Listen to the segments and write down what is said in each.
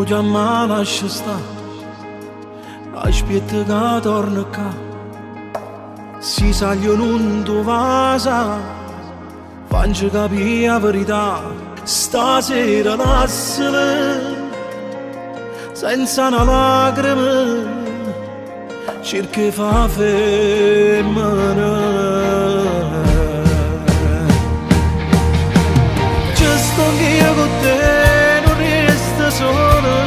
non ti mai lascia stare, aspetta che torna qua. Si saglio non tu vasa, faccio capire la verità. Stasera lassala, senza una lacrima, cerca di fa femmina. Ci sto io con te, non resta sola,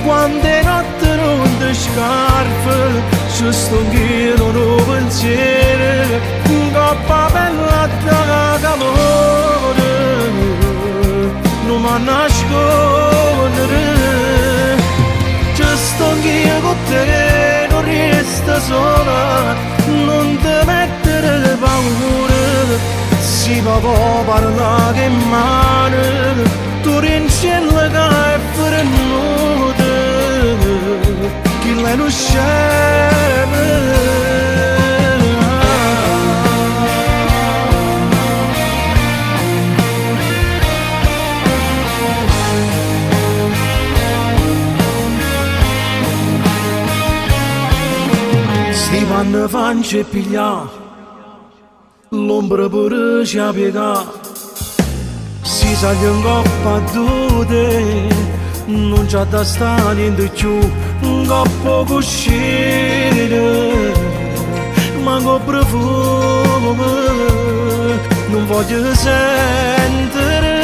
quante notti non ti scarpe. Ci sto io non ho pensiero, coppa bella da calore, non mi nascondere. Ci sto io con te, non resta sola, non ti mettere paura. Si può parlare che mano, tu rincella che è frenuta, chi lei non scema. Sti panni fanno pigliare, l'ombra pure ci ha piegato. Si sale in coppa a due, non c'è da stare niente più, un coppo cuscire, manco profumo, non voglio sentire.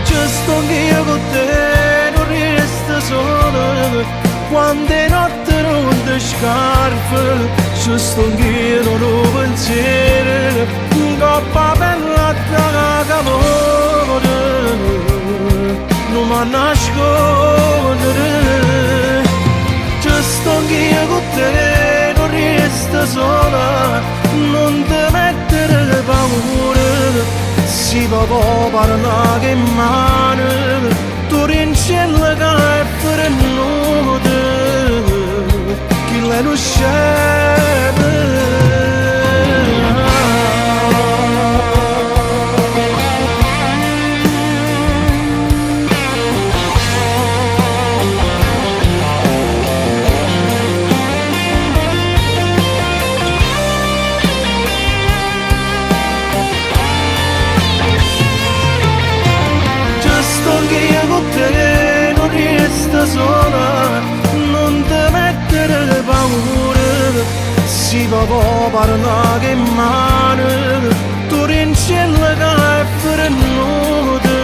Ci sto io con te, non resta sola, quante notti non ti scarpe. Ci sto io non ho pensiero, coppa bella da calore, non mi nascondere. Ci sto io con te, non resta sola, non ti mettere paura. Si può parlare che mano, tu rincella che è frenuta, chi lei non scema. Te non resta sola, non ti mettere paura. Si può parlare che mano, tu rincella che è frenuta,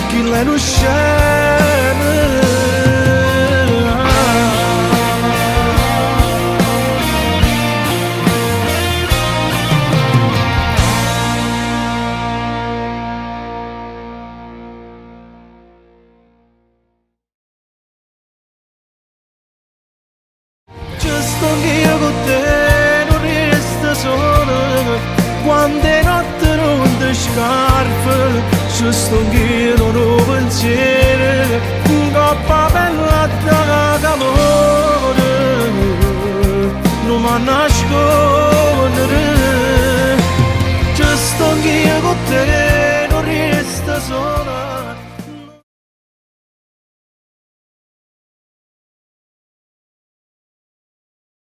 chi lei non scema. Ci sto io con te, non resta sola, quante notti non ti scarpe. Ci sto io non ho pensiero, coppa bella da calore, non mi nascondere. Ci sto io con te, non resta sola.